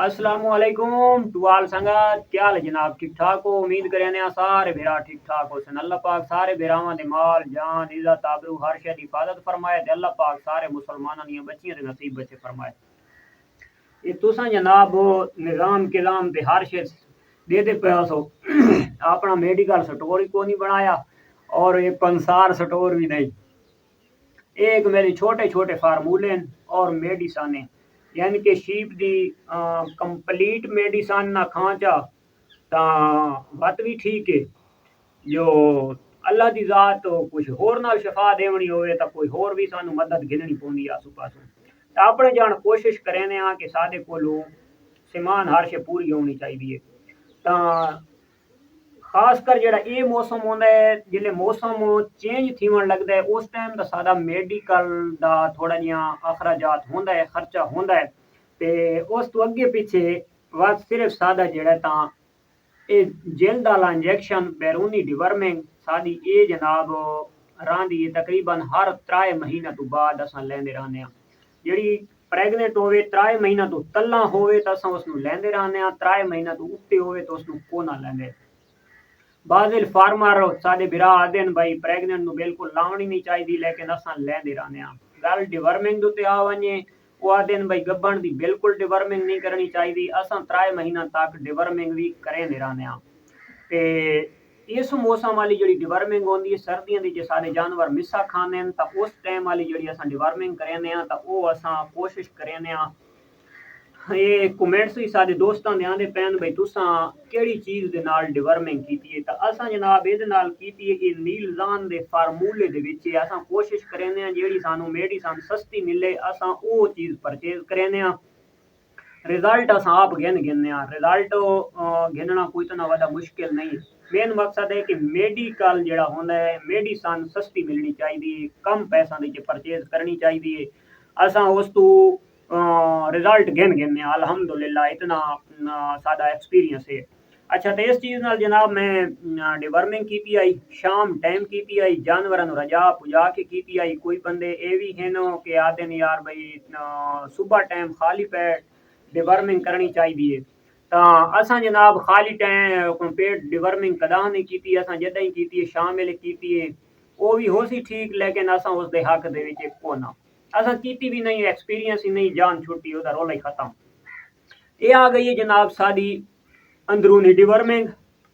अस्सलामुअलैकुम to all संगत, क्या हाल है जनाब? ठीक ठाक हो? उम्मीद करें सारे बेरा ठीक ठाक हो सन। अल्लाह पाक सारे बेरावां दे माल जान इज्जत आबरू हर शे दी हिफाजत फरमाए ते अल्लाह पाक सारे मुसलमानां दियां बच्चियां दे नसीब बच्चे फरमाए। ये तुसां जनाब निज़ाम किज़ाम ते हर शे देते पिया सो अपना मेडिकल स्टोर ही कोनी बनाया और ये पंसार स्टोर भी नहीं। एक मेरे छोटे छोटे फार्मूले और मेडिसन यानी कि शीप दी कंप्लीट मेडिसन ना खांचा ता बात भी ठीक है। जो अल्लाह दी जात कुछ होर नाल शफा देवनी होवे ता कोई होर भी सानू मदद गिननी पौंदी आसू पासों। ता अपने जान कोशिश करेने आ कि सादे कोलों समान हर शे पूरी होनी चाहिए। ता खासकर जेड़ा ये मौसम होंदा है जिसले मौसम चेंज थीवन लगदा है उस टाइम दा सादा मेडिकल दा थोड़ा जिहा अखराजात होंदा है, खर्चा होंदा है ते उस तो अगे पीछे बस सिर्फ सादा जेड़ा तां ये जल्द आला इंजेक्शन बैरूनी डिवर्मिंग सादी ये जनाब रांदी तकरीबन हर 3 महीना तो बाद असां लेंदे रहने आ। जेड़ी प्रेग्नेंट होवे 3 महीना तो तल्ला होवे तां असां उसनू लेंदे रहने आ, 3 महीना तो उत्ते होवे तो उसनू कोना लेंदे। बाजिल फार्मर साडे बिरा आदे भाई प्रेग्नेंट नु बिल्कुल लावनी नहीं चाहिए लेकिन असां लेंदे रहने आ। गल डिवर्मिंग ते आ वने वो आदे भाई गब्बन दी बिल्कुल डिवर्मिंग नहीं करनी चाहिए। असां 3 महीना तक डिवर्मिंग भी करेंदे रहने आ ते इस मौसम वाली जिहड़ी डिवर्मिंग होंदी है सर्दियां दी जे सारे जानवर मिस्सा खाने ता उस टाइम वाली जिहड़ी असां डिवर्मिंग करेंदे आ ता ओ असां कोशिश करेंदे आ। ये कमेंट्स भी सारे दोस्तां दे आंदे पैन भाई तुसां केड़ी चीज दे नाल डिवर्मिंग कीती है ता असां जनाब इहदे नाल कीती है कि नीलजान दे फार्मूले दे विच असां कोशिश करेंदे आ जेड़ी सानू मेडिसन सस्ती मिले असां ओ चीज परचेज करेंदे आ। रिजल्ट असां आप गिनने आ। रिजल्ट गिनना कोई इतना वड्डा मुश्किल नहीं है। मेन मकसद है कि मेडिकल जेड़ा होंदा है मेडिसन सस्ती मिलनी चाहिए, कम पैसा दे के परचेज करनी चाहिए। असां उस तो रिजल्ट गिनने अल्हम्दुलिल्लाह इतना सादा एक्सपीरियंस है। अच्छा तो इस चीज़ नाल जनाब मैं डिवर्मिंग की आई शाम टाइम की आई जानवरों रजा पुजा के की आई। कोई बंदे ये भी हैं कि आते हैं यार भाई सुबह टाइम खाली पेट डिवर्मिंग करनी चाहिए ता असां जनाब खाली टाइम पेट डिवर्मिंग कदा नहीं की। असां जदा ही की शाम वेले की वो भी हो सी ठीक लेकिन असां उस दे हक दे विच कोना असां कीती भी नहीं, एक्सपीरियंस ही नहीं, जान छुट्टी ओदा रोला ही खत्म। ये आ गई है जनाब साडी अंदरूनी डिवर्मिंग।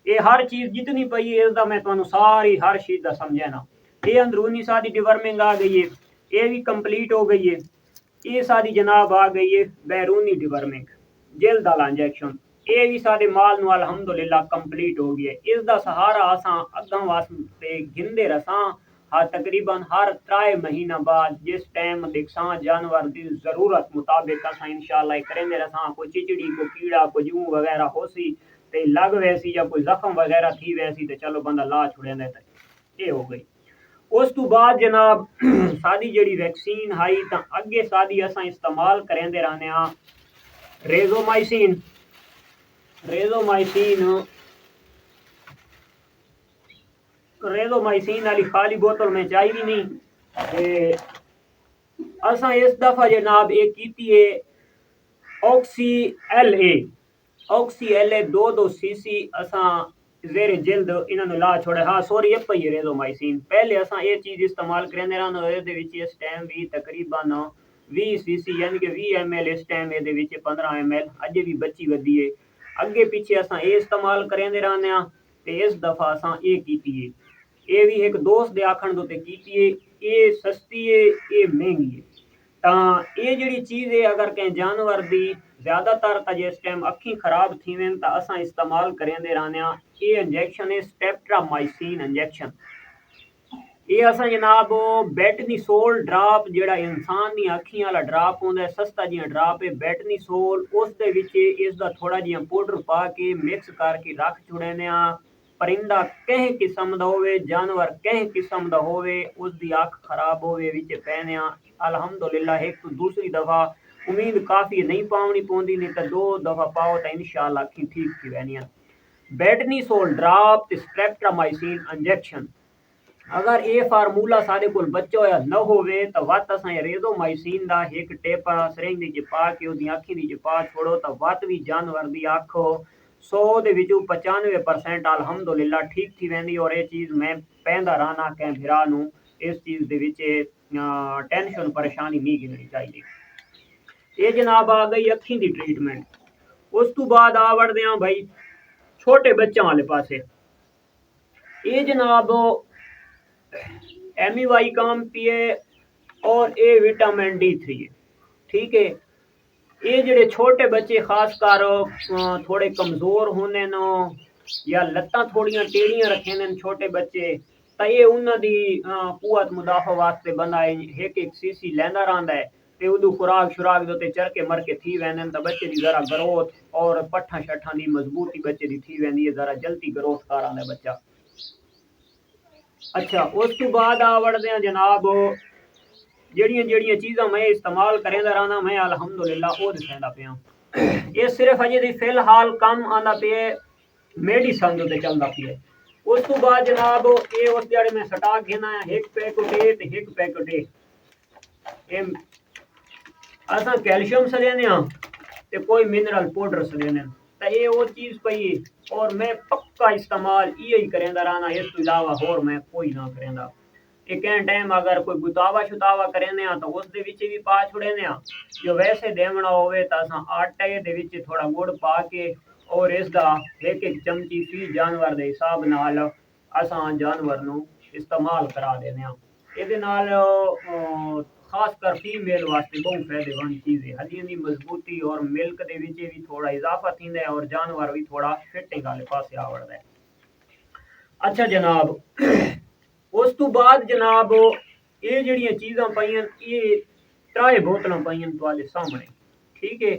ये हर चीज जितनी पई है इसदा मैं तुहानू सारी हर चीज दा समझाना। ये अंदरूनी साडी डिवर्मिंग आ गई है, ये भी कंप्लीट हो गई है। ये सारी जनाब आ गई है बैरूनी डिवर्मिंग जल्द वाला इंजेक्शन। ये भी सारे माल नू अल्हम्दुलिल्लाह कंप्लीट हो गया। इसदा सहारा असां अगां वास्ते गिनदे रसां हाँ तकरीबन हर 3 महीना बाद जिस टाइम दिखसां जानवर की जरूरत मुताबिक असां इंशाल्लाह करेंदे रसां। कोई चिचड़ी को कीड़ा को जू वगैरह होसी ते लग वैसी या कोई जख्म वगैरह थी वैसी तो चलो बंदा ला छुड़ेंदा ये हो गई। उस तो बाद जनाब सादी जड़ी वैक्सीन आई तो अगे सादी असां इस्तेमाल करेंदे रहने आ रेजोमाइसिन। रेजोमाइसिन वाली खाली बोतल में चाहिए नहीं। असां इस दफा जनाब एक की है ऑक्सी एल ए 2 सीसी असां जेरे जल्द इन्होंने ला छोड़े। हाँ सॉरी ये पई रेजोमाइसिन पहले असां ये चीज इस्तेमाल करेंदे रहना इहदे विच इस टाइम भी तकरीबन 20 सीसी यानी कि 20 ml इस टाइम इहदे विच 15 ml अजे भी बची वधी है। अगे पीछे असां ये इस्तेमाल करेंदे रहने आ ते इस दफा असां ये कीती है। ये भी एक दोस्त दे आखण दे उत्ते कीती है। ये सस्ती है, ये महंगी है। ਤਾਂ ਇਹ ਜਿਹੜੀ चीज़ है अगर कहीं जानवर दी ज़्यादातर तो जिस टाइम अखी खराब थी वन तो असा इस्तेमाल करेंदे रहने ये इंजेक्शन है स्टेप्ट्रामाइसिन इंजेक्शन। ये असा जनाब बेटनीसोल ड्राप जेड़ा इंसान दी अखी वाला ड्राप होंदा सस्ता जिहा ड्राप है बेटनीसोल उस दे विच इसदा थोड़ा जिहा पाउडर पा के मिक्स करके रख छुड़ेने परिंदा कह किस्म दा होवे जानवर कह किस्म दा होवे उसदी अख खराब होवे विच पैने अल्हम्दुलिल्लाह एक तो दूसरी दफा उम्मीद काफी नहीं पावनी पौंदी नहीं तो 2 दफा पाओ तो इंशाल्लाह अखी ठीक थी वैनियां। बेटनीसोल ड्राप ते स्ट्रेप्टोमाइसिन इंजेक्शन अगर ये फार्मूला साढ़े को बच्चा होया न होवे तो वत असां रेज़ोमाइसिन दा एक टेप सिरिंज दी पा के उदी अखी दी पा छोड़ो तो वत भी जानवर दी अख 100 दे विचों 95% अल्हम्दुलिल्लाह ठीक थी वेंदी। और ये चीज़ मैं पैंदा रहना के भिरा नू इस चीज़ दे विच टेंशन परेशानी नहीं गिननी चाहिए। ये जनाब आ गई अखी दी ट्रीटमेंट। उस तो बाद आ वड़दे हां भाई छोटे बच्चों वाले पासे। ये जनाब एमईवाई काम पिए और ए विटामिन D3 ठीक है। ये जेडे छोटे बच्चे खासकर थोड़े कमजोर होने नो या लत्तां थोड़ियां टेढ़ियां रखे ने छोटे बच्चे तो ये उन्हां दी कुवत मुदाफा वास्ते बंदा एक एक सीसी लेंदा रहंदा है ते उदू खुराक शुराक दे ते चरके मरके थी वेंदे तो बच्चे दी जरा ग्रोथ और पट्ठा शट्ठा दी मजबूती बच्चे दी थी वेंदी है, जरा जल्दी ग्रोथ कर आंदा बच्चा। अच्छा उस तो बाद आ वड़दे हैं जनाब जड़ियां जड़ियां चीज़ां मैं इस्तेमाल करेंदा रहना मैं अल्हम्दुलिल्लाह वो दसेंदा पिया। ये सिर्फ अजे दी फिलहाल कम आंदा पे मेडिसन ते चलदा पिया। उस तो बाद जनाब ये उस जड़े में स्टॉक घेना है एक पैकेट ते एक पैकेट ये असां कैल्शियम सदेने हां ते कोई मिनरल पाउडर सदेने तो ये वो चीज़ पई और मैं पक्का इस्तेमाल ये ही करेंदा रहना इस तो इलावा होर मैं कोई ना करेंदा। एक टाइम अगर कोई गुतावा शुतावा करेंदे तो उस दे विच भी पा छुड़ेंदे जो वैसे देवना होवे तो असां आटे दे विच थोड़ा गुड़ पा के और इसका एक एक चमची फी जानवर दे हिसाब नाल असां जानवर नू इस्तेमाल करा देने। ये नाल खासकर फीमेल वास्ते बहुत फायदेमंद चीज़ है। हड्डियों की मजबूती और मिल्क दे विच भी थोड़ा इजाफा थींदा है और जानवर भी थोड़ा फिटिंग वाले पासे आ वड़दा है। अच्छा जनाब उस तो बाद जनाब ये जड़ियां चीज़ां पाइयां ये 3 बोतलां पाइयां तुहाडे सामने ठीक है।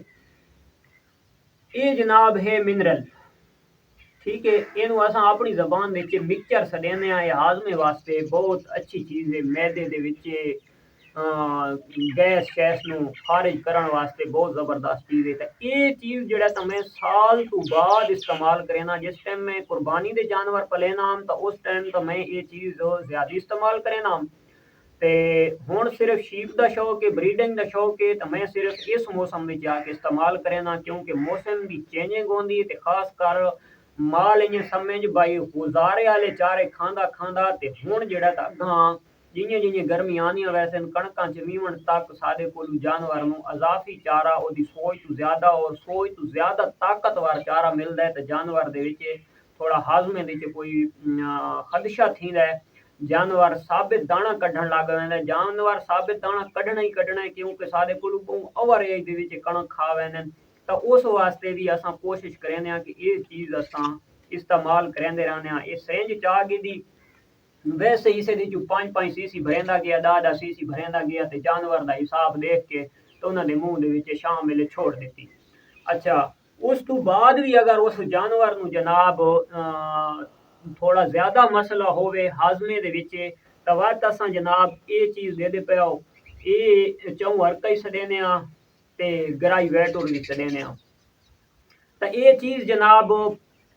ये जनाब है मिनरल ठीक है। इनू असां अपनी जबान विच मिक्सचर सदेने ये हाजमे वास्ते बहुत अच्छी चीज़ है। मैदे दे विच गैस शैस नू खारिज करने वास्ते बहुत जबरदस्त चीज़ है। तो ये चीज़ जड़ा तो मैं साल तो बाद इस्तेमाल करेना जिस टाइम मैं कुर्बानी दे जानवर पलेना तो उस टाइम तो मैं ये चीज़ ज्यादा इस्तेमाल करेना ते हुण सिर्फ शीप का शौक है ब्रीडिंग का शौक है तो मैं सिर्फ इस मौसम में जाके इस्तेमाल करेना क्योंकि मौसम की चेंजिंग होंदी है खास कर माल इं समझ भाई गुजारे वाले चारे खांदा खांदा ते हुण जेड़ा अगां जियां जियां गर्मी आनियां वैसे कणकां चमीवण तक साडे कोल जानवर नू अजाफी चारा ओदी सोच तो ज्यादा और सोच तो ज्यादा ताकतवर चारा मिलदा है तो जानवर दे विच थोड़ा हाजमे दे कोई खदशा थींदा है। जानवर साबित दाना कढ़न लग वेंदा जानवर साबित दाना कढ़ना ही कढ़ना है क्योंकि साडे कोल ओवर एज दे विच कणक खा वेंदे तो उस वास्ते भी असां कोशिश करेंदे कि ये चीज़ असां इस्तेमाल करेंदे रहने। ये सिरिंज चा दी वैसे इसे दी जो 5-5 सीसी भरेंदा गया 10-10 सीसी भरेंदा गया ते जानवर दा हिसाब देख के तो उन्हां दे मुंह दे विच शाम वेले छोड़ देती। अच्छा उस तो बाद भी अगर उस जानवर नू जनाब थोड़ा ज्यादा मसला होवे हाजमे दे विच तो वत असां जनाब ये चीज़ दे दे पियो ये चौं हरका ही सदेने ते गराई वैटुर भी सदेने तो ये चीज़ जनाब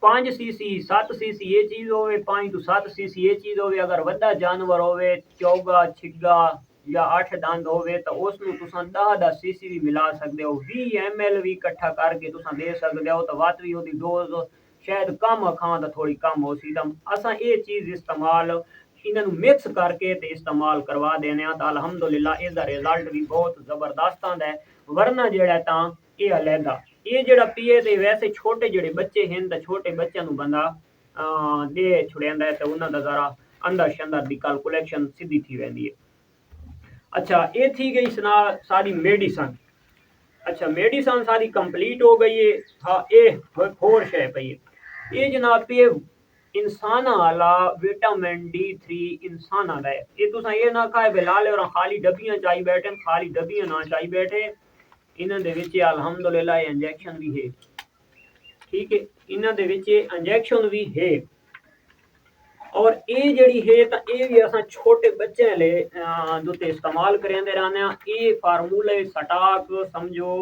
5 सीसी 7 सीसी ये चीज़ होवे 5 तो 7 सीसी ये चीज़ होवे। अगर वड्डा जानवर होवे चौगा छिगा या 8 दंद होवे तो उसनू तुसां 10-10 सीसी भी मिला सकदे हो 20 ml भी इकट्ठा करके तुसां दे सकदे हो तो वत भी ओदी डोज शायद कम खां तो थोड़ी कम हो सी। तो असां ये चीज़ इस्तेमाल इन्हों मिक्स करके ते इस्तेमाल करवा देने तो अल्हम्दुलिल्लाह इसका रिजल्ट भी बहुत जबरदस्त आंदा है। वरना जेड़ा तां ये अलहदा ये जड़ा पिए ते वैसे छोटे जड़े बच्चे हैं तो छोटे बच्चों नू बंदा दे छुड़ेंदा है तो उन्हां दा जरा अंदर शंदर दी कैलकुलेशन सीधी थी वेंदी है। अच्छा ये थी गई सना सारी मेडिसन। अच्छा मेडिसन सारी कंप्लीट हो गई है। हाँ ये होर शय पई है ये जनाब पे इंसाना वाला विटामिन D3 इंसाना दा है। ये तुसा ये ना खाए बिलाल और खाली डब्बियां चाई बैठे खाली डब्बियां ना चाई बैठे इन्हां दे विच अल्हम्दुलिल्लाह इंजेक्शन भी है ठीक है। इन्हां दे विच इंजेक्शन भी है और ये जड़ी है तो ये भी असां छोटे बच्चे ले दुते इस्तेमाल करेंदे रहने। ये फार्मूले स्टॉक समझो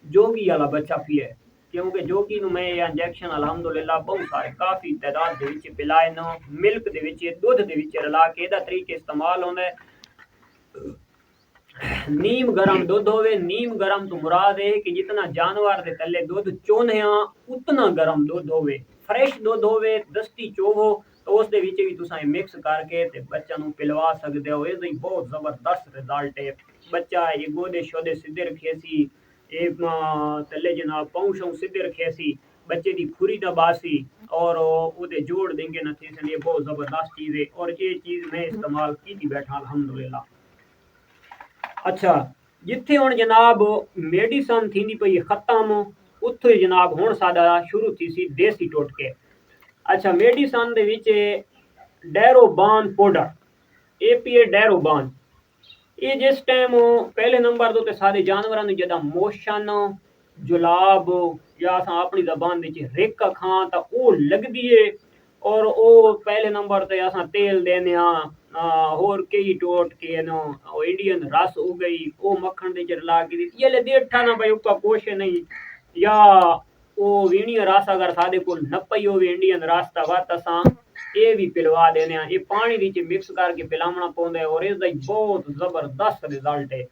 जोगी वाला बच्चा पिए क्योंकि जो कि मैं ये इंजेक्शन अलहमदुलिल्लाह बहुत सारे काफ़ी तादाद ਦੇ ਵਿੱਚ ਪਿਲਾਏ ਨਾ ਮਿਲਕ ਦੇ ਵਿੱਚ ਦੁੱਧ ਦੇ ਵਿੱਚ ਰਲਾ ਕੇ ਇਹਦਾ ਤਰੀਕੇ ਇਸਤੇਮਾਲ ਹੁੰਦਾ ਹੈ नीम गरम दुध होवे नीम गरम तो मुराद है कि जितना जानवर दे तले दुध चोने उतना गरम दुध होवे फ्रेश दुध होवे दस्ती चोवो तो उस दे विच भी तुसां मिक्स करके ते बच्चा नु पिलवा सकदे हो ये बहुत जबरदस्त रिजल्ट है बच्चा ये गोदे शोदे सीधे रखेसी ए तले जनाब पाँव सीधे रखेसी बच्चे दी खुरी दबासी और ओदे जोड़ देंगे न थी ये बहुत जबरदस्त चीज है और ये चीज मैं इस्तेमाल की बैठा अल्हम्दुलिल्लाह अच्छा जिथे हुण जनाब मेडिसन थींदी पई खत्म उत्थे जनाब हुण साडा शुरू थी सी देसी टोटके अच्छा मेडिसन दे विच डैरोबान पाउडर एपीए डैरोबान ये जिस टाइम पहले नंबर तो सारे जानवरां नूं जदा मोशन जुलाब या असां अपनी जबान विच रिक खां तां ओह लगदी है और ओ पहले नंबर ते असां तेल देने होर कई टोट के नो इंडियन रस हो गई ओ मक्खन दे चरला के दी ये ले देखा ना भाई उसका कोश नहीं या ओ वीणी रस अगर सादे को न पई होवे इंडियन रस ता वत असां ये भी पिलवा देने ये पानी विच मिक्स करके पिलावना पौंदा है और इसदा बहुत जबरदस्त रिजल्ट है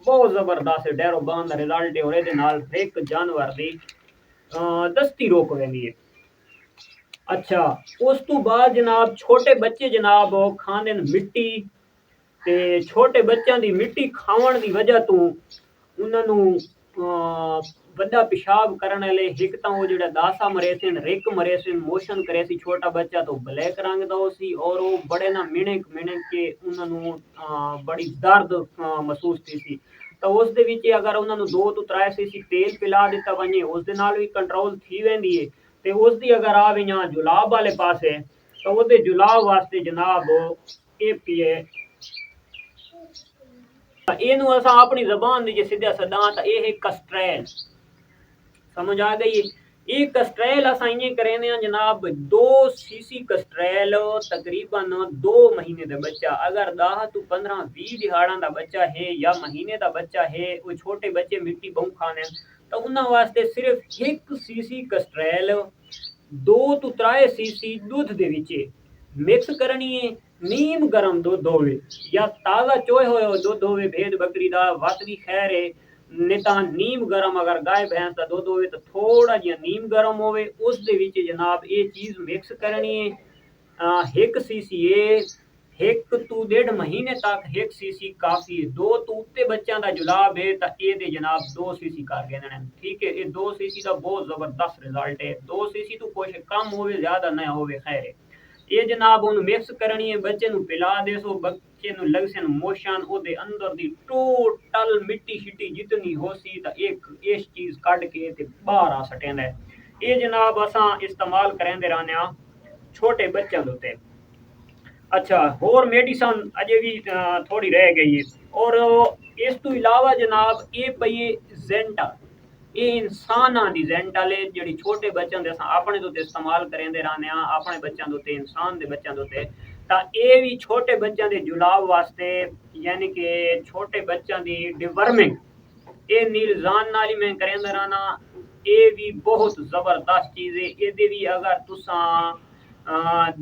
बहुत जबरदस्त डैरोबान दा रिजल्ट है और इहदे नाल एक जानवर दी दस्ती रोक वेंदी है अच्छा उस तो बाद जनाब छोटे बच्चे जनाब खांदे मिट्टी ते छोटे बच्चों की मिट्टी खावन की वजह तो उन्होंने बड़ा पेशाब करने वाले एक तो वो जो दासा मरे सन रिक मरे सन मोशन करे सी छोटा बच्चा तो ब्लैक रंग का सी और वो बड़े ना मिणक के उन्होंने बड़ी दर्द महसूस थी सी तो उस दे विच अगर उन्होंने 2 तो 3 सीसी तेल पिला दिता वने उस दे नाल भी कंट्रोल थी वेंदी है ते उस दी अगर आ यहाँ जुलाब वाले पासे तो वो जुलाब वास्ते जनाब ये पिए इनू असा अपनी जबान दी सीधा सदा तो ये है कस्ट्रेल समझ आ गई ये कस्ट्रेल असा इं करें जनाब 2 सीसी कस्ट्रेल तकरीबन 2 महीने का बच्चा अगर 10 तो 15-20 दिहाड़ा का बच्चा है या महीने का बच्चा है वो छोटे बच्चे मिट्टी बहु खाने तो उन्होंने वास्ते सिर्फ 1 सीसी कस्ट्रेल 2 तो 3 सीसी दूध दे विच मिक्स करनी है नीम गरम दूध होवे या ताज़ा चोए हुए दूध होवे भेड़ बकरी दा वत भी खैर है नेता नीम गरम अगर गाय भैंस का दूध होवे तो थोड़ा जिहा नीम गरम होवे उस दे विच जनाब ये चीज़ मिक्स करनी है 1 सीसी 1 तो 1.5 महीने तक 1 सीसी काफ़ी है 2 तो उत्ते बच्चों का जुलाब है तो ये जनाब 2 सीसी कर देने ठीक है ये 2 सीसी का बहुत जबरदस्त रिजल्ट है 2 सीसी तो कुछ कम होवे ज्यादा ना होवे खैर है ये जनाब उन मिक्स करनी है बच्चे नु पिला दे सो बच्चे नु लग सन मोशन ओदे अंदर दी टोटल मिट्टी शिट्टी जितनी हो सी ता एक इस चीज कट के ते बाहर आ सटेंदा है ये जनाब असा इस्तेमाल करेंदे रहने छोटे बच्चों दे अच्छा होर मेडिसन अजे भी थोड़ी रह गई है और इस तो इलावा जनाब ये पई जेंटा ये इंसाना दी जेंटल है जिहड़ी छोटे बच्चों दे असां अपने तो इस्तेमाल करेंदे रहने अपने बच्चों दे इंसान दे बच्चों दे ता ये भी छोटे बच्चों दे जुलाब वास्ते यानी कि छोटे बच्चों दी डिवर्मिंग ये नीलजान नाल ही मैं करेंदा रहना ये भी बहुत जबरदस्त चीज़ है ये भी अगर तुसां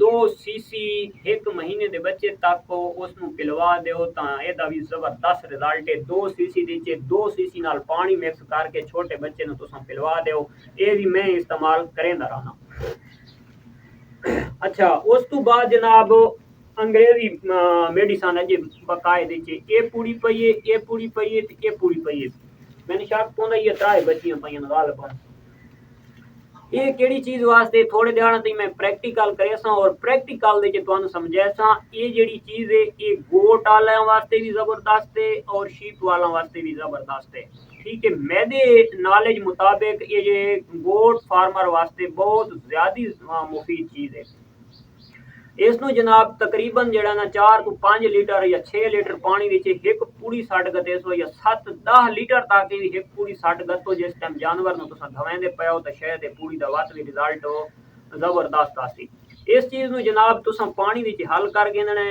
2 सीसी 1 महीने के बच्चे तक उसनू पिलवा दो तो यदा भी जबरदस्त रिजल्ट है 2 सीसी नीचे 2 सीसी नाल पानी मिक्स करके छोटे बच्चे नू तुसां पिलवा दो ये भी मैं इस्तेमाल करेंदा रहना अच्छा उस तो बाद जनाब अंग्रेजी मेडिसन अजे बकायदे ये पूरी पई है ये पूरी पई है ये पूरी पई है मैंने शक पौंदा ये 3 बच्चियां पईयां गालबन ये केड़ी चीज वास्ते थोड़े दिहाड़ा ती मैं प्रैक्टिकल करेसा और प्रैक्टिकल दे तुहानू समझासा ये जेड़ी चीज है ये गोट वाले वास्ते भी जबरदस्त है और शीप वाला वास्ते भी जबरदस्त है ठीक है मेरे नॉलेज मुताबिक ये जे गोट फार्मर वास्ते बहुत ज्यादा मुफीद चीज है इसनू जनाब तकरीबन जड़ा ना 4 तो 5 लीटर या 6 लीटर पानी विच एक पूरी सट गते सो या 7-10 लीटर तक भी एक पूरी सट गतो जिस टाइम जानवर नु तुसा धवेंदे पयो तो शायद पूरी दा वत भी रिजल्ट जबरदस्त आसी इस चीज नु जनाब तुसा पानी विच हल कर गेंदने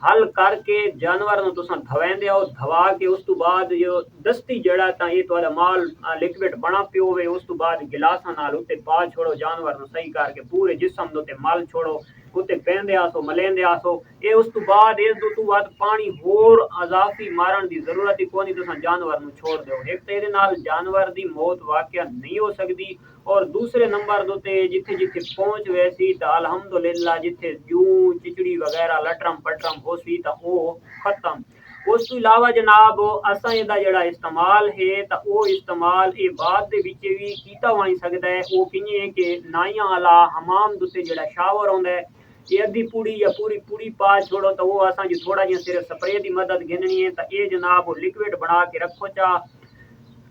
हल करके जानवर ਨੂੰ ਤੁਸੀਂ ਧਵਾਉਂਦੇ ਹੋ ਧਵਾ ਕੇ ਉਸ ਤੋਂ ਬਾਅਦ ਜੋ ਦਸਤੀ ਜਿਹੜਾ ਤਾਂ ਇਹ ਤੁਹਾਡਾ ਮਾਲ ਲਿਕਵਿਡ ਬਣਾ ਪਿਓ ਹੋਵੇ ਉਸ ਤੋਂ ਬਾਅਦ ਗਿਲਾਸਾਂ ਨਾਲ ਉੱਤੇ ਪਾ ਛੋੜੋ ਜਾਨਵਰ ਨੂੰ ਸਹੀ ਕਰਕੇ ਪੂਰੇ ਜਿਸਮ ਦੇ ਉੱਤੇ ਮਲ ਛੋੜੋ ਉੱਤੇ ਪੈਂਦੇ ਆਸੋ ਮਲੇਂਦੇ ਆਸੋ ਇਹ ਉਸ ਤੋਂ ਬਾਅਦ ਇਸ ਤੋਂ ਬਾਅਦ ਪਾਣੀ ਹੋਰ ਅਜ਼ਾਫੀ ਮਾਰਨ ਦੀ ਜ਼ਰੂਰਤ ਹੀ ਕੋਈ ਨਹੀਂ ਤੁਸੀਂ ਜਾਨਵਰ ਨੂੰ ਛੋੜ ਦਿਓ ਇੱਕ ਤੇ ਇਹਦੇ ਨਾਲ ਜਾਨਵਰ ਦੀ ਮੌਤ ਵਾਕਿਆ ਨਹੀਂ ਹੋ ਸਕਦੀ और दूसरे नंबर दोते जिथे जिथे पहुंच वैसी तो अलहमदुलिल्लाह जिथे जू चिचड़ी वगैरह लटरम पटरम हो सी तो वो खत्म उस तो इलावा जनाब असा इहदा जिहड़ा इस्तेमाल है तो वो इस्तेमाल ये बाद दे विच भी कीता वाई सकदा है वो किवें कि नाइयां वाला हमाम दोते जिहड़ा शावर आउंदा है ये अद्धी पूड़ी या पूरी पूड़ी पा छोड़ो तो वो असा जी थोड़ा जिहा सिर्फ स्प्रे की मदद गिननी है तो ये जनाब लिक्विड बना के रखो चा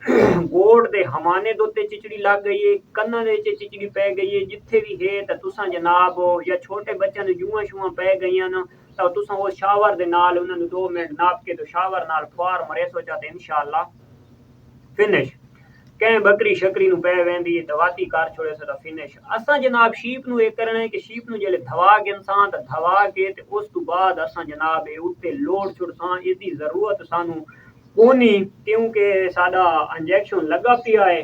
गोड़ दे हमाने दोते चिचड़ी लग गई है कन्ना दे चिचड़ी पै गई है जिथे भी है तो तुसा जनाब या छोटे बच्चों ने जुआं शुआं पै गई न तो तुसा वो शावर दे नाल उन्होंने 2 मिनट नाप के तो शावर नाल फुआर मरे सोचा तो इंशाअल्लाह फिनिश कहीं बकरी शकरी नु पै वेंदी है दवाती कर छोड़े सो तो फिनिश असा जनाब शीप नु ये करना है कि शीप नु जेले धवा के इंसान तो धवा के ते उस तो बाद असा जनाब उत्ते लोड छुड़सा इसकी जरूरत सानू कोनी क्योंकि साडा इंजेक्शन लगा पिया है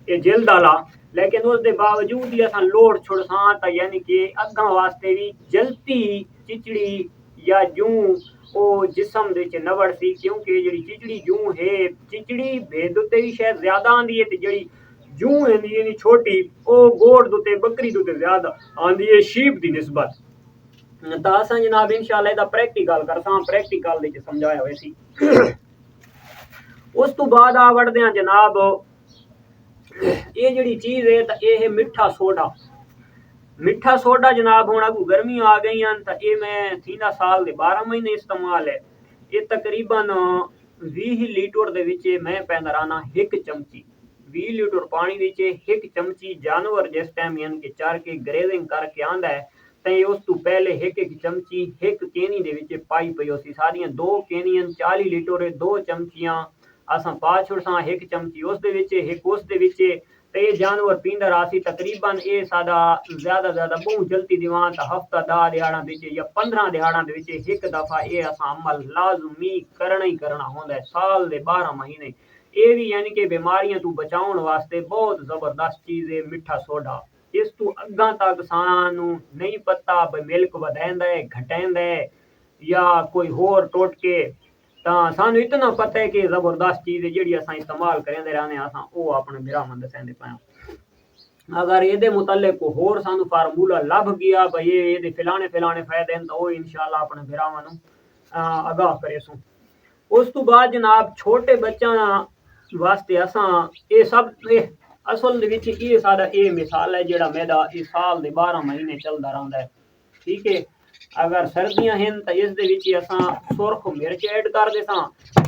ये जल्द वाला लेकिन उसके बावजूद ही असा लोड छुड़सा तो यानी कि अग्गा वास्ते भी जलती चिचड़ी या जू वो जिसम दे नवड़ सी क्योंकि जी चिचड़ी जू है चिचड़ी भेद उत्ते भी शायद ज्यादा आंदी है जी जू है छोटी वो गोड़ दुते बकरी दुते ज्यादा आंदी है शीप की निस्बत तो असा जनाब इंशाअल्लाह इहदा प्रैक्टिकल करसा प्रैक्टिकल दे समझाया होया सी उस तो बाद आ वड़दे हैं जनाब ये जिहड़ी चीज़ है तो ये है मिठा सोडा जनाब हुण अगू गर्मी आ गई तो ये मैं थींदा साल दे 12 महीने इस्तेमाल है ये तकरीबन 20 लीटर दे विच मैं पैंदा रहना 1 चमची 20 लीटर पानी विच 1 चमची जानवर जिस टाइम यानी कि चर के ग्रेजिंग करके आंदा है ते उस तो पहले 1 चमची 1 केनी दे विच पाई पई होसी सारियां 2 केनियां 40 लीटर 2 चमचियां असा पा छुड़सा 1 चमची उस दे विच 1 उस दे विच ते जानवर पींदा रासी तकरीबन ये सादा ज्यादा बहुत जल्दी दीवान तो हफ्ता 10 दिहाड़ा विच या 15 दिहाड़ा दे विच एक दफा ये असा अमल लाजमी करना ही करना होंदा है साल दे 12 महीने ये भी यानी कि बीमारियां तू बचाउण वास्ते बहुत जबरदस्त चीज है मिठा सोडा इस तू अग्गा तक सानू नहीं पता भाई मिल्क वधांदा है घटांदा है या कोई होर टोटके सानू इतना पता है कि जबरदस्त चीज है जी असा इस्तेमाल करेंदे रहने असा वो अपने बिरावां दसेंदे पाया अगर ये मुतल्लिक को होर सानू फार्मूला लभ गया भाई ये फिलाने फायदे तो वो इंशाअल्लाह अपने बिरावां नू आगाह करे सू उस तो बाद जनाब छोटे बच्चों वास्ते असा ये सब असल दे विच ये साडा ये मिसाल है जेड़ा मेरा इस साल दे 12 महीने चलदा रहिंदा है ठीक है अगर सर्दियां हैं तो इस दे विच असा सुरख मिर्च ऐड कर देसा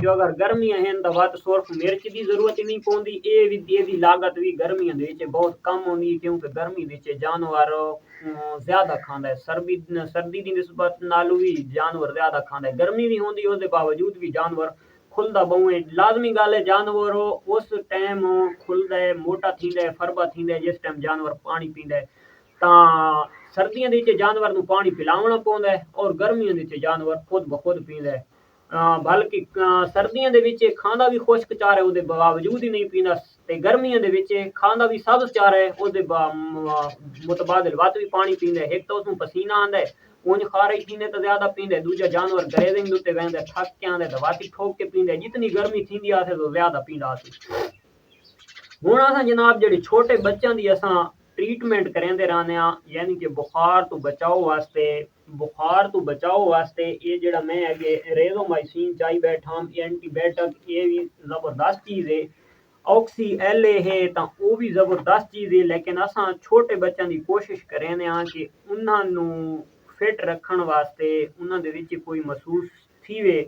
जो अगर गर्मियां हैं तो वत सुरख मिर्च की जरूरत ही नहीं पौंदी ये भी लागत भी गर्मियां दे विच बहुत कम होंदी क्योंकि गर्मी विच जानवर ज्यादा खांदा है सर्दी की निस्बत नालों भी जानवर ज्यादा खांदा है गर्मी भी होंदी उसके बावजूद भी जानवर खुलदा बहु है लाजमी गल है जानवर उस टाइम खुलदा है मोटा थींदा है फरबा थींदा है जिस टाइम जानवर पानी पींदा है सर्दियों के जानवर को पानी पिलावना पौंदा है और गर्मियों के जानवर खुद ब खुद पींदा है बल्कि सर्दियों के खांदा भी खुश्क चारा है उसके बावजूद ही नहीं पींदा ते गर्मियों के खांदा भी सब्ज चारा है उसके मुतबादिल वत भी पानी पींदा है एक तो उसमें पसीना आंदा है उंज खारे पीने तो ज्यादा पींदा है दूजा जानवर ग्रेजिंग उत्ते वहंदा थक के आंदा दवाती ठोक के पींदा जितनी गर्मी थींदी आसे तो ज्यादा पींदा आसे हुण असां जनाब जेडे छोटे बच्चों की असां ट्रीटमेंट करेंदे रहने यानी कि बुखार तो बचाओ वास्ते ये जेड़ा मैं अगे रेजोमाइसिन चाई बैठा एंटीबायोटिक ये भी जबरदस्त चीज है ऑक्सी एल है तो वो भी जबरदस्त चीज है लेकिन असा छोटे बच्चों की कोशिश करेंदे कि उन्होंने फिट रखने वास्ते उन्होंने विच कोई महसूस थीवे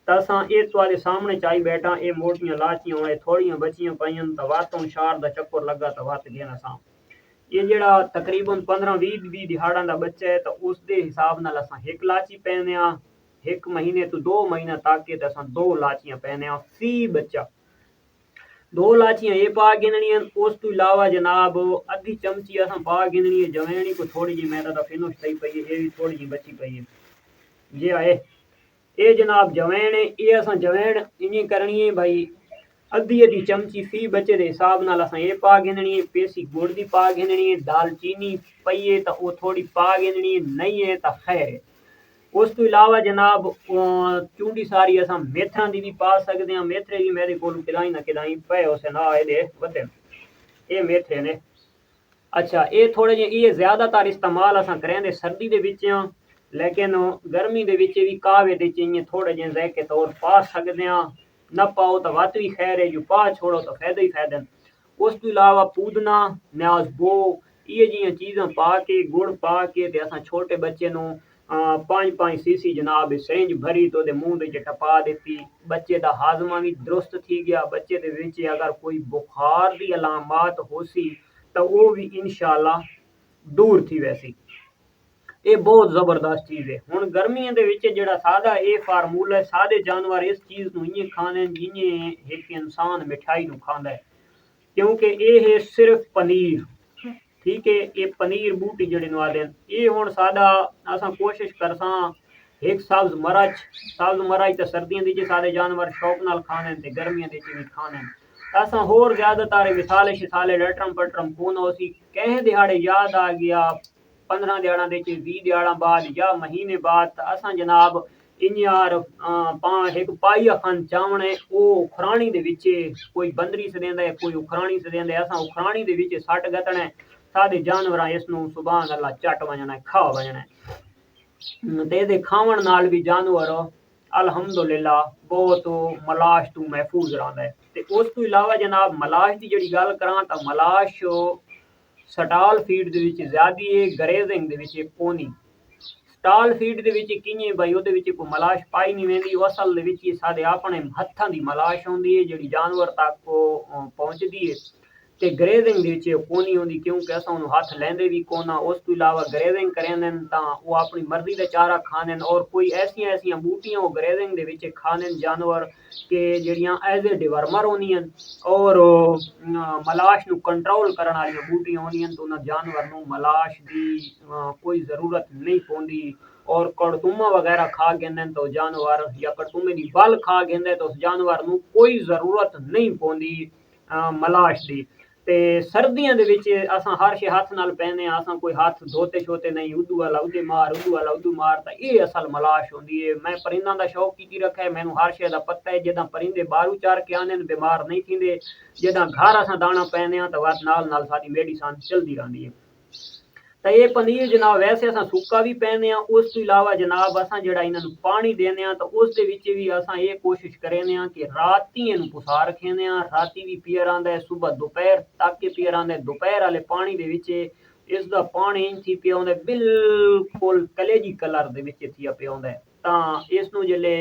तो असा ये तुहाडे सामने चाई बैठा ये मोटियां लाचियां होए थोड़ियां बचियां पाइयां तो वातों शार दा चक्कर लगा तो वत गया असा ये जेड़ा तकरीबन 15-20 दिहाड़ा का बच्चा है तो उसके हिसाब नाल असा 1 लाची पैने 1 महीने तो 2 महीना तक के असा 2 लाचियां पैने फी बच्चा 2 लाचियां ये पा गिननियां उस तो इलावा जनाब अद्धी चमची असा पा गिननी है जवैनी को थोड़ी जी मैदा दा फिनुश सही पई है ये भी थोड़ी जी बची पई है ये आए ये जनाब जवैन है, ये असां जवैन इ'यां करनी है भाई अद्धी चमची फी बच्चे के हिसाब नाल असां ये पा गिननी है, पेसी गुड़ दी पा गिननी है, दालचीनी पई है तो वो थोड़ी पा गिननी है, नहीं है तो खैर है। उस तो इलावा जनाब चूंडी सारी असां मेथां दी भी पा सकते हैं, मेथरे भी मेरे को किदाई ना किदाई पे उस ना ये वधे ये मेथरे ने। अच्छा ये थोड़े जे ये ज्यादातर इस्तेमाल असां करेंदे सर्दी दे विच हां, लेकिन गर्मी दे विच भी कावे दे च थोड़े जे ज़ायके तौर पा सकते हैं, न पाओ तो वत भी खैर है, जो पा छोड़ो तो फायदे ही फायदे। उस तो इलावा पूदना न्याज़बो ये जियां चीज़ां पा के गुड़ पा के ते असां छोटे बच्चे नूं 5-5 सीसी जनाब सिरिंज भरी तो मुंह दे टपा देती, बच्चे दा हाजमा भी दुरुस्त थी गया, बच्चे दे विच अगर कोई बुखार दी अलामत होसी तो वो भी इंशाल्लाह दूर थी वैसी। ये बहुत जबरदस्त चीज है। हुण गर्मियों दे विच जेड़ा सादा ये फार्मूला है, सादे जानवर इस चीज नूं इयां खाने जियां एक इंसान मिठाई नूं खांदा है, क्योंकि ये है सिर्फ पनीर। ठीक है, ये पनीर बूटी जेड़े नवाले ये हुण सादा असां कोशिश करसां एक सब्ज मरच तो सर्दियों दी सारे जानवर शौक नाल खाने ते गर्मियों दे भी खाने। असां होर ज्यादातर मिसाले शिसाले लटरम पटरम कौन होसी कहे दिहाड़े याद आ गया 15 दिहाड़ा दे 20 दिहाड़ा बाद या महीने बाद असां जनाब इन्यार एक पाई अखन चावणे ओ उखराणी दे विच कोई बंदरी से देंदा है, कोई उखराणी से देंदा है, असां उखराणी दे विच सट गतणे सादे जानवर इसनूं सुभान अल्लाह चट वजना है, खा वजना है ते दे खावण नाल भी जानवर अल्हम्दुलिल्लाह बहुत मलाश तू महफूज रहा है। ते उस तो इलावा जनाब मलाश की जी गल करा तो मलाश स्टाल फीड दे विच ज्यादा है, ग्रेजिंग दे विच कोनी। स्टाल फीड दे विच किएं भाई ओदे विच कोई मलाश पाई नहीं वेंदी, असल दे विच साडे अपने हत्थां दी मलाश होंदी है जेड़ी जानवर तक पहुंचदी है ते ग्रेजिंग दे विच कोनी होंदी, क्योंकि असां उन्हें हथ लेंदे भी कोना। उस तो इलावा ग्रेजिंग करेंदे तां वो अपनी मर्जी दा चारा खाने और कोई ऐसियां बूटियां वो ग्रेजिंग दे विच खाने जानवर के जेड़ियां एज ए डिवर्मर होंदियां और मलाश नूं कंट्रोल करने वाली बूटियां होंदियां तो उन्हां जानवर नूं मलाश दी कोई जरूरत नहीं पौंदी। और कड़तुमा वगैरह खा गेंदे तो जानवर या कड़तुमे दी बल खा गेंदे तो उस जानवर नूं कोई जरूरत नहीं पौंदी मलाश दी। ते सर्दियों दे विच असां हर शे हथ नाल पहने असां कोई हथ धोते शोते नहीं, उदू वाला उदे मार उदू वाला उदू मार तां ये असल मलाश होंदी है। मैं परिंदा दा शौक कीती रखा है, मैनू हर शे दा पता है, जदां परिंदे बारू चार के आने बीमार नहीं थींदे, जदां घर असां दाना पैने आ तो नाल नाल साडी मेडिसन चलदी रहिंदी है। तो ये पनीर जनाब वैसे असां सुक्का भी पैने आ, उस तो इलावा जनाब असां जेड़ा इन्हां पानी देने आ तो उस दे विच भी असां ये कोशिश करेने आ कि राती इन्हू पुसा रखेने आ, राती भी पिया रहिंदा है, सुबह दोपहर तक के पिया रहिंदा है। दोपहर वाले पानी दे विच इसदा पानी इंज थी पिया होंदा बिल्कुल कलेजी कलर दे विच थी पिया होंदा है। तां इसनू जेल्ले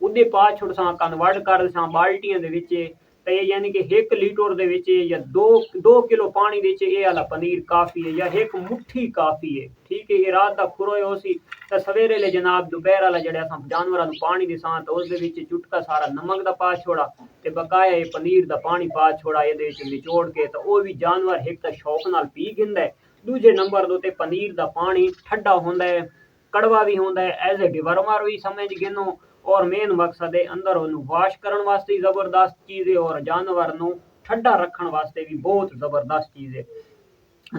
उदे पा छुड़सां कन्वर्ट कर देसां बाल्टियां दे विच तो ये यानी कि 1 लीटर दे विच या 2 किलो पानी दे विच ये वाला पनीर काफी है या एक मुट्ठी काफी है। ठीक है, ये रात दा खुरोए होसी तो सवेरे ले जनाब दोपहर वाला जेड़ा असां जानवरां नूं पानी देसां तो उस दे विच चुटका सारा नमक दा पा छोड़ा ते बकाया ये पनीर दा पानी पा छोड़ा ये दे विच निचोड़ के तो वो भी जानवर एक तां शौक नाल पी गिंदा है, दूजे नंबर दे उत्ते पनीर दा पानी ठंडा होंदा है, कड़वा भी होंदा है, एज ए डिवर्मर भी समझ गिनो और मेन मकसद है अंदर ओनू वाश करने वास्ते जबरदस्त चीज है और जानवर नू ठंडा रखने वास्ते भी बहुत जबरदस्त चीज है।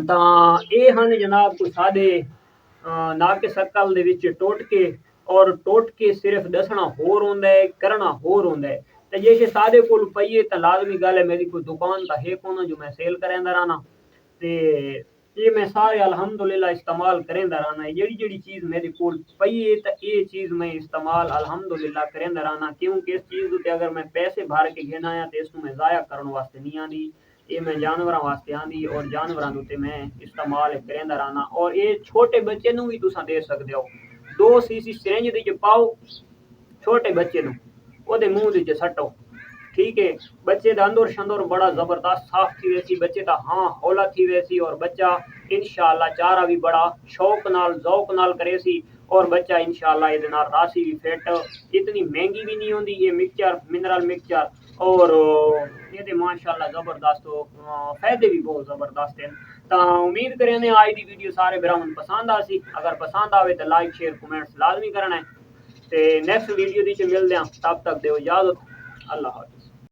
ਤਾਂ ਇਹ ਹਨ ਜਨਾਬ ਕੋਈ ਸਾਡੇ ਨਾ ਕਿ ਸ਼ਕਲ ਦੇ ਵਿੱਚ ਟੋਟਕੇ ਔਰ ਟੋਟਕੇ ਸਿਰਫ ਦੱਸਣਾ ਹੋਰ ਹੁੰਦਾ ਹੈ ਕਰਨਾ ਹੋਰ ਹੁੰਦਾ ਹੈ। ਤੇ ਜੇ ਸਾਡੇ ਕੋਲ ਪਈਏ ਤਾਂ ਲਾਜ਼ਮੀ ਗੱਲ ਹੈ ਮੇਰੀ ਕੋਈ ਦੁਕਾਨ ਤਾਂ ਹੈ ਕੋਨਾ ਜੋ ਮੈਂ ਸੇਲ ਕਰਾਂਦਾ ਰਹਿਣਾ ਤੇ ये मैं सारे अल्हम्दुलिल्लाह इस्तेमाल करेंदा रहना है। जेड़ी जेड़ी चीज मेरे कोल पई है तो ये चीज मैं इस्तेमाल अल्हम्दुलिल्लाह करेंदा रहना, क्योंकि इस चीज उत्ते अगर मैं पैसे भर के घेना आया तो इसको मैं जाया करने वास्ते नहीं आंदी, ये मैं जानवरां वास्ते आंदी और जानवरां उत्ते मैं इस्तेमाल करेंदा रहना। और ये छोटे बच्चे नू भी तुसां दे सकदे हो, 2 सीसी सिरिंज दे पाओ छोटे बच्चे नू ओदे मुंह दे सट्टो। ठीक है, बच्चे का अंदर शंदर बड़ा जबरदस्त साफ थी वैसी, बच्चे का हाँ हौला थी वैसी और बच्चा इंशाल्लाह चारा भी बड़ा शौक नाल जौक नाल करे सी और बच्चा इंशाल्लाह ये रासी भी फिट, इतनी महंगी भी नहीं होंदी ये मिक्सचर मिनरल मिक्सचर और ये माशाल्लाह जबरदस्त फायदे भी बहुत जबरदस्त हैं। तो उम्मीद करें आज की वीडियो सारे भरावां पसंद आ सी, अगर पसंद आवे तो लाइक शेयर कमेंट्स लाजमी करना है। ਤੇ ਨੈਕਸਟ ਵੀਡੀਓ ਦੀ ਚ ਮਿਲਦੇ ਹਾਂ, ਤਬ ਤੱਕ ਦਿਓ ਇਜਾਜ਼ਤ। ਅੱਲਾਹ ਹਾਫਿਜ਼।